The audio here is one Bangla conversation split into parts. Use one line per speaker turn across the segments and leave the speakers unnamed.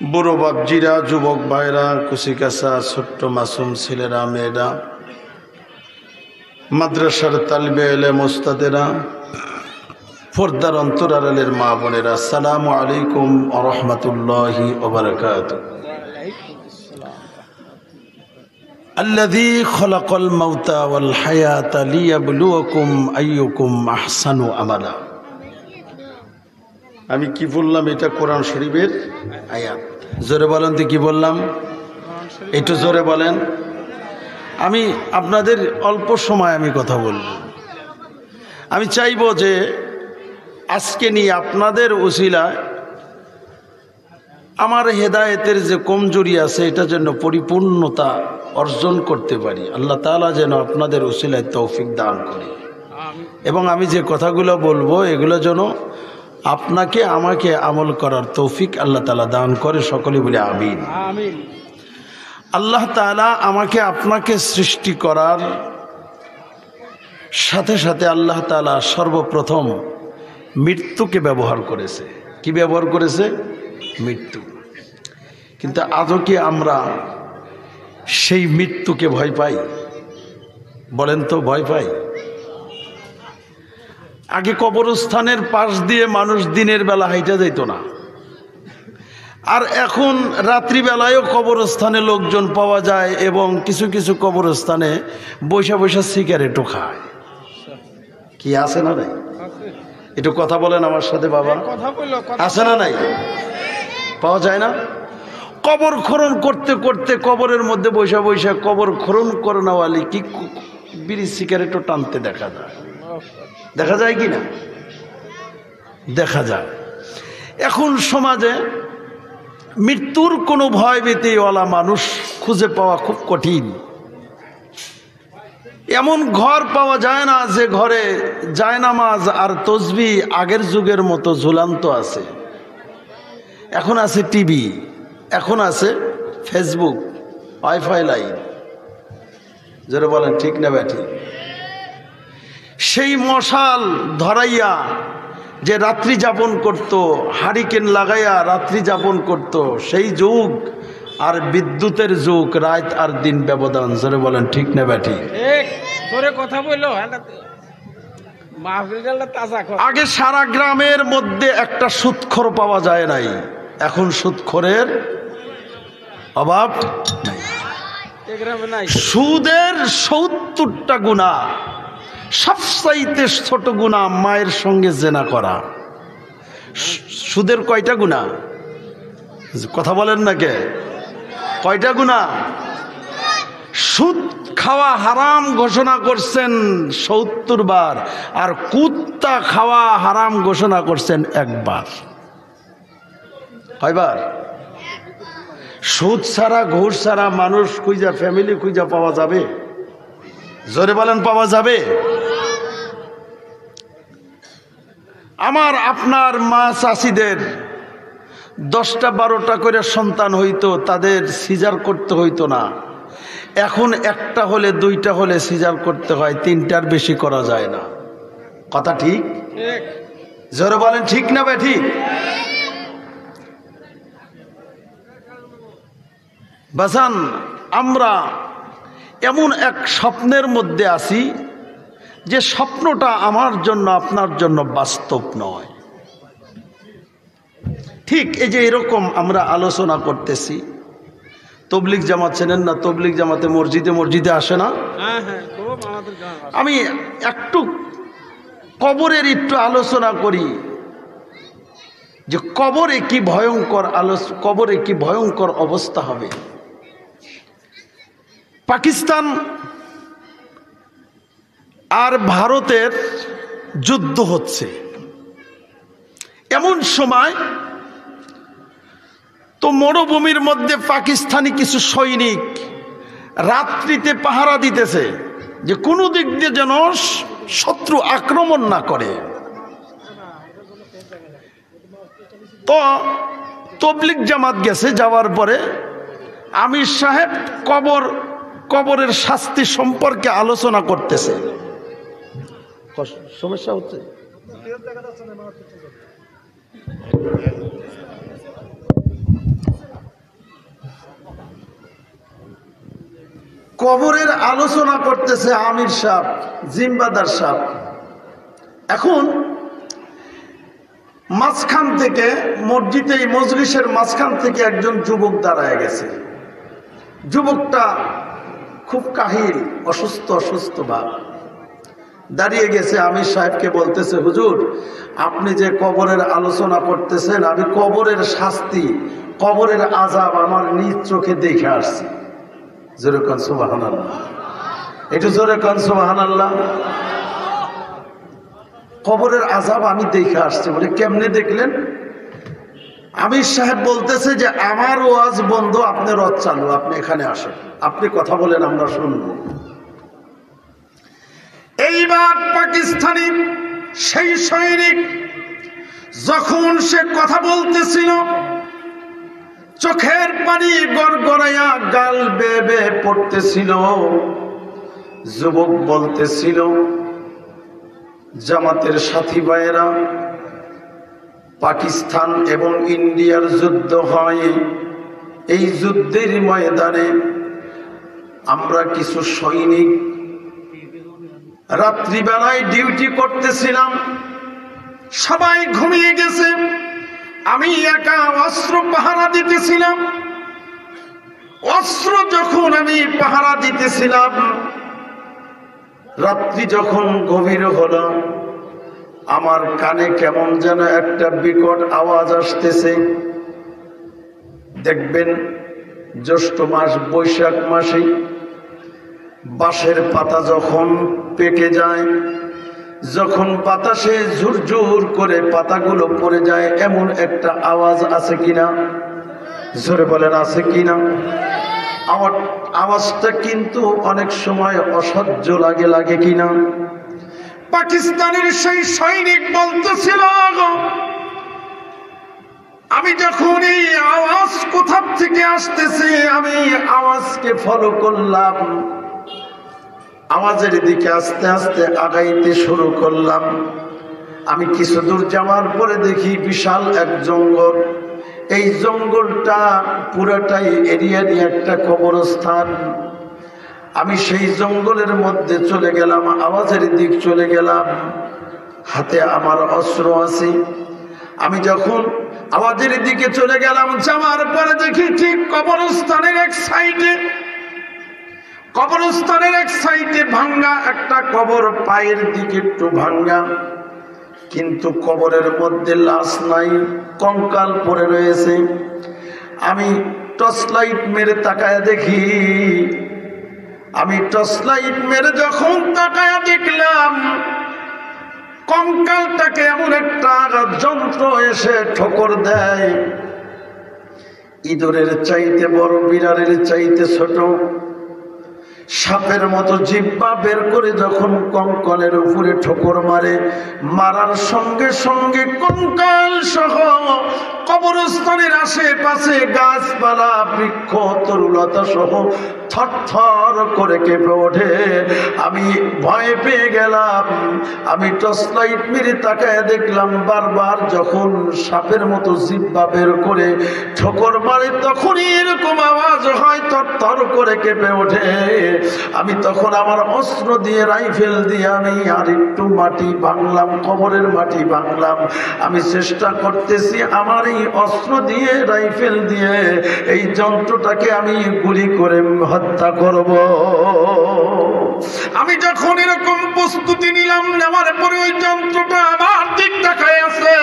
বুড়ো বাপজিরা, যুবক ভাইরা, কুচিকাচা ছোট্ট মাসুম ছেলেরা, মেয়েরা, মাদ্রাসার তালিবে ইলম ওস্তাদেরা, পর্দার অন্তরালের মা বোনেরা, আসসালামু আলাইকুম ওয়া রাহমাতুল্লাহি ওয়া বারাকাতুহু। আল্লাযী খালাকাল মাউতা ওয়াল হায়াতা লিয়াবলুয়াকুম আইয়ুকুম আহসানু আমালা। আমি কি বললাম? এটা কোরআন শরীফের আয়াত। জোরে বলেন তো কি বললাম? একটু জোরে বলেন। আমি আপনাদের অল্প সময় আমি কথা বলবো। আমি চাইব যে আজকে নিয়ে আপনাদের উসিলায় আমার হেদায়েতের যে কমজোরি আছে এটা যেন পরিপূর্ণতা অর্জন করতে পারি। আল্লাহ তাআলা যেন আপনাদের উসিলায় তৌফিক দান করে, এবং আমি যে কথাগুলো বলবো এগুলো যেন আপনাকে আমাকে আমল করার তৌফিক আল্লাহ তাআলা দান করে। সকলে বলে আমিন।
আমিন।
আল্লাহ তাআলা আমাকে আপনাকে সৃষ্টি করার সাথে সাথে আল্লাহ তাআলা সর্বপ্রথম মৃত্যুকে ব্যবহার করেছে। কি ব্যবহার করেছে? মৃত্যু। কিন্তু আজও কি আমরা সেই মৃত্যুকে ভয় পাই? বলেন তো, ভয় পাই? আগে কবরস্থানের পাশ দিয়ে মানুষ দিনের বেলা হাইটা যেত না, আর এখন রাত্রিবেলায়ও কবরস্থানে লোকজন পাওয়া যায়, এবং কিছু কিছু কবরস্থানে বৈশা বৈশা সিগারেটও খায়। কি আছে না নাই? একটু কথা বলেন আমার সাথে বাবা। আছে না নাই? পাওয়া যায় না? কবর খনন করতে করতে কবরের মধ্যে বৈশা বৈশা কবর খনন করনাওয়ালি কি বিড়ি সিগারেটও টানতে দেখা যায়। দেখা যায় কি না? দেখা যায়। এখন সমাজে মৃত্যুর কোনো ভয় ভীতিওয়ালা মানুষ খুঁজে পাওয়া খুব কঠিন। এমন ঘর পাওয়া যায় না যে ঘরে জায়নামাজ আর তসবিহ আগের যুগের মতো ঝুলান্ত আছে। এখন আছে টিভি, এখন আছে ফেসবুক, ওয়াইফাই লাইন। যারা বলেন ঠিক না ব্যাঠি? সেই মশাল ধরাইয়া যে রাত্রি যাপন করত, হারিকেন লাগাইয়া রাত্রি যাপন করত, সেই যুগ আর বিদ্যুতের যুগ, রাত আর দিন ব্যবধান। যারা বলেন ঠিক না ব্যাঠি?
কথা বললো।
আগে সারা গ্রামের মধ্যে একটা সুদখোর পাওয়া যায় নাই, এখন সুদখোরের অভাব নাই। সুদের ৭০টা গুনাহ, সবচাইতে ছোট গুনাহ মায়ের সঙ্গে জেনা করা। সুদের কয়টা গুনাহ? কথা বলেন না কে? কয়টা গুনাহ? সুদ খাওয়া হারাম ঘোষণা করছেন ৭০ বার, আর কুত্তা খাওয়া হারাম ঘোষণা করছেন একবার। কয়বার? সুদ ছাড়া ঘুষ ছাড়া মানুষ খুঁজা, ফ্যামিলি খুঁজা পাওয়া যাবে? জোরে বলেন, পাওয়া যাবে? আমার আপনার মা চাষিদের 10টা 12টা করে সন্তান হইতো, তাদের সিজার করতে হইতো না। এখন একটা হলে 2টা হলে সিজার করতে হয়, 3টার বেশি করা যায় না। কথা ঠিক? জোরে বলেন ঠিক না ব্যাঠি? বাজান, আমরা এমন এক স্বপ্নের মধ্যে আছি যে স্বপ্নটা আমার জন্য আপনার জন্য বাস্তব নয়। ঠিক এই যে এরকম আমরা আলোচনা করতেছি, তবলিগ জামাত চেনেন না? তবলিগ জামাতে মসজিদে মসজিদে আসে না? আমি একটু কবরের একটু আলোচনা করি যে কবরে কি ভয়ঙ্কর কবরে কি ভয়ঙ্কর অবস্থা হবে। পাকিস্তান আর ভারতের যুদ্ধ হচ্ছে, এমন সময় তো মরুভূমির মধ্যে পাকিস্তানি কিছু সৈনিক রাত্রিতে পাহারা দিতেছে যে কোনো দিক দিয়ে যেন শত্রু আক্রমণ না করে। তো তবলিগ জামাত গেছে, যাওয়ার পরে আমির সাহেব কবরের শাস্তি সম্পর্কে আলোচনা করতেছে। সমস্যা হচ্ছে? কবরের আলোচনা করতেছে আমির সাহেব, জিম্বাদার সাহেব। এখন মাঝখান থেকে মসজিদে, মজলিসের মাঝখান থেকে একজন যুবক দাঁড়ায় গেছে। যুবকটা খুব কাহিল, অসুস্থ ভাব দাঁড়িয়ে গেছে। আমির সাহেবকে বলতেছে, হুজুর আপনি যে কবরের আলোচনা করতেছেন, আমি কবরের শাস্তি, কবরের আযাব আমার নিজ চোখে দেখে আসছি। জোরে কোন সুবহানাল্লাহ, একটু জোরে কোন সুবহানাল্লাহ। কবরের আযাব আমি দেখে আসছি। বলে কেমনে দেখলেন? আমির সাহেব বলতেছে যে আমার ওয়াজ বন্ধ, আপনি রথ চালু, আপনি এখানে আসেন, আপনি কথা বলেন, আমরা শুনব। এইবার পাকিস্তানি সেই সৈনিক যখন সে কথা বলতেছিল, চোখের পানি গড়গড়াইয়া গাল বেয়ে বেয়ে পড়তেছিল। যুবক বলতেছিল, জামাতের সাথী ভাইয়েরা, পাকিস্তান এবং ইন্ডিয়ার যুদ্ধ হয়। এই যুদ্ধের ময়দানে আমরা কিছু সৈনিক রাত্রিবেলায় ডিউটি করতেছিলাম, সবাই ঘুমিয়ে গেছে। আমি একা অস্ত্র পাহারা দিতেছিলাম। অস্ত্র যখন আমি পাহারা দিতেছিলাম, রাত্রি যখন গভীর হলো, আমার কানে কেমন যেন একটা বিকট আওয়াজ আসতেছে। দেখবেন জ্যৈষ্ঠ মাস, বৈশাখ মাসে বাঁশের পাতা যখন পেকে যায়, যখন বাতাসে ঝুরঝুর করে পাতাগুলো পড়ে যায়, এমন একটা আওয়াজ আছে কিনা? জোরে বলেন, আছে কিনা? আওয়াজটা কিন্তু অনেক সময় অসহ্য লাগে কিনা? পাকিস্তানের সেই সৈনিক বলতেছিল, আমি যখন এই আওয়াজ কোথা থেকে আসতেছে, আমি আওয়াজকে ফলো করলাম, আওয়াজের দিকে আস্তে আস্তে আগাইতে শুরু করলাম। আমি কিছু দূর যাওয়ার পরে দেখি বিশাল এক জঙ্গল। এই জঙ্গলটা পুরাটাই এরিয়া নিয়ে একটা কবরস্থান। আমি সেই জঙ্গলের মধ্যে চলে গেলাম, আওয়াজের দিক চলে গেলাম, হাতে আমার অস্ত্র আছে। আমি যখন আওয়াজের দিকে চলে গেলাম, যাওয়ার পরে দেখি ঠিক কবরস্থানের এক সাইডে ভাঙ্গা একটা কবর, পায়ের দিকে একটু ভাঙ্গা, কিন্তু কবরের মধ্যে লাশ নাই, কঙ্কাল পড়ে রয়েছে। আমি টর্চ লাইট মেরে তাকায় দেখি, আমি টর্চ লাইট মেরে যখন তাকায় দেখলাম, কঙ্কালটাকে এমন একটা যন্ত্র এসে ঠোকর দেয়, ইঁদুরের চাইতে বড়, বিড়ালের চাইতে ছোট, সাপের মতো জিহ্বা বের করে যখন কঙ্কালের উপরে ঠোকর মারে, মারার সঙ্গে সঙ্গে কঙ্কাল সহ কবরস্থানের আশেপাশে গাছপালা, বৃক্ষ, তরুলতা সহ থরথর করে কেঁপে ওঠে। আমি ভয় পেয়ে গেলাম। আমি টর্চ লাইট মেরে তাকায় দেখলাম, বারবার যখন সাপের মতো জিহ্বা বের করে ঠোকর মারে, তখনই এরকম আওয়াজ হয়, থরথর করে কেঁপে ওঠে। আমি তখন আমার অস্ত্র দিয়ে, রাইফেল দিয়ে আমি আর একটু মাটি ভাঙলাম, কবরের মাটি ভাঙলাম। আমি চেষ্টা করতেছি আমার এই অস্ত্র দিয়ে, রাইফেল দিয়ে এই যন্ত্রটাকে আমি গুলি করে হত্যা করব। আমি যখন এরকম প্রস্তুতি নিলাম, নেওয়ার পরে ওই যন্ত্রটা আমার দিক তাকায় আছে,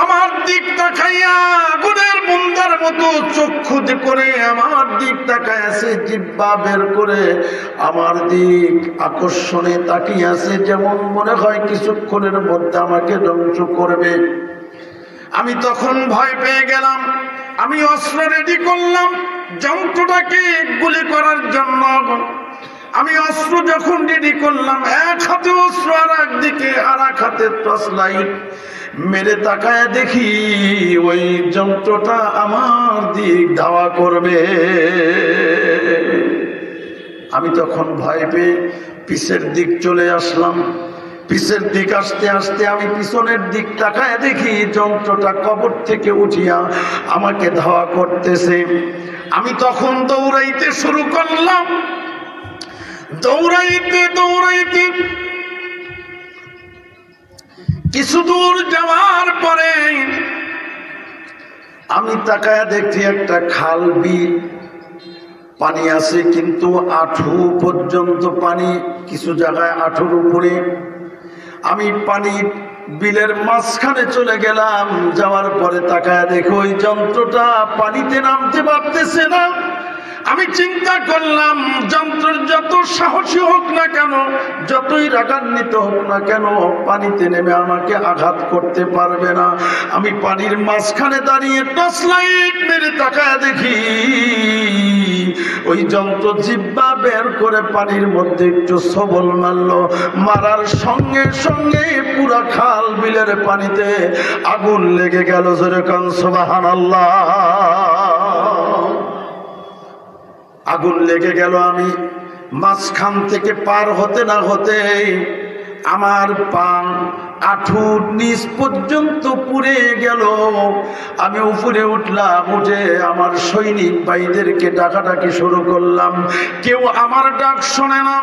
আমার দিক তাকাইয়া আগুনের বুন্দার মতো চক্ষু করে আমার দিক তাকায় আছে, জিহ্বা বের করে আমার দিক আকর্ষণে তাকিয়ে আছে, যেমন মনে হয় কিছুক্ষণের মধ্যে আমাকে ধ্বংস করবে। আমি তখন ভয় পেয়ে গেলাম। আমি অস্ত্র রেডি করলাম যন্ত্রটাকে গুলি করার জন্য। আমি অস্ত্র যখন রেডি করলাম, এক হাতে অস্ত্র, আর একদিকে আর এক হাতে টর্চ লাইট মেরে তাকায় দেখি ওই যন্ত্রটা আমার দিক ধাওয়া করবে। আমি তখন ভয় পেয়ে পিছের দিক চলে আসলাম। পিছের দিক আসতে আসতে আমি পিছনের দিক তাকায় দেখি যন্ত্রটা কবর থেকে উঠিয়া আমাকে ধাওয়া করতেছে। আমি তখন দৌড়াইতে শুরু করলাম। দৌড়াইতে দৌড়াইতে কিছু দূর যাওয়ার পরে আমি তাকায়া দেখি একটা খাল বিল, পানি আছে কিন্তু আঁঠু পর্যন্ত পানি, কিছু জায়গায় আঁঠুর উপরে। আমি পানি বিলের মাঝখানে চলে গেলাম, যাওয়ার পরে তাকায়া দেখো ওই যন্ত্রটা পানিতে নামতে পারতেছে না। আমি চিন্তা করলাম যন্ত্রের যত সাহসী হোক না কেন, যতই রাগান্বিত হোক না কেন, পানিতে নেমে আমাকে আঘাত করতে পারবে না। আমি পানির মাঝখানে দাঁড়িয়ে টর্চ লাইট মেরে তাকায়া দেখি ওই যন্ত্র জিহ্বা বের করে পানির মধ্যে একটু সবল মারলো, মারার সঙ্গে সঙ্গে পুরা খাল বিলের পানিতে আগুন লেগে গেল। জোরে কান সুবহানাল্লাহ। আগুন লেগে গেল। আমি মাঝখান থেকে পার হতে না হতে আমার পা আঁঠুর নিচ পর্যন্ত পুড়ে গেল। আমি উপরে উঠলাম, উঠে আমার সৈনিক ভাইদেরকে ডাকাডাকি শুরু করলাম। কেউ আমার ডাক শোনে না।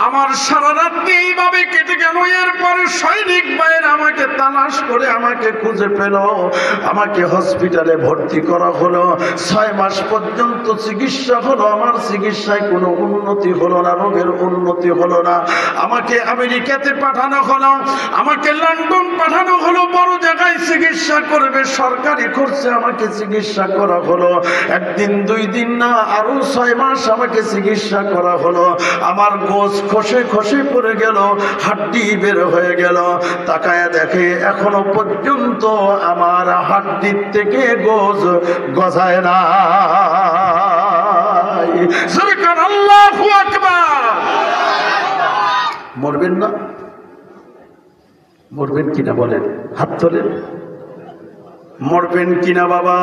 আমার সারা রাত্রি এইভাবে কেটে গেল। এরপরে সৈনিক ভাইয়ের আমাকে তালাশ করে আমাকে খুঁজে পেল, আমাকে হসপিটালে ভর্তি করা হলো। 6 মাস পর্যন্ত চিকিৎসা হলো। আমার চিকিৎসায় কোনো উন্নতি হলো না, রোগের উন্নতি হলো না। আমাকে আমেরিকাতে পাঠানো হলো, আমাকে লন্ডন পাঠানো হলো, বড় জায়গায় চিকিৎসা করবে, সরকারি খরচে আমাকে চিকিৎসা করা হলো। 1 দিন 2 দিন না, আরো 6 মাস আমাকে চিকিৎসা করা হলো। আমার গোশ খসে খসে পড়ে গেল, হাড্ডি বের হয়ে গেল। তাকায়া দেখে এখনো পর্যন্ত আমার হাড্ডির থেকে গোশ গজায় না। আল্লাহু আকবার। মরবেন না? মরবেন কিনা বলেন, হাত তোলেন। মরবেন কিনা বাবা?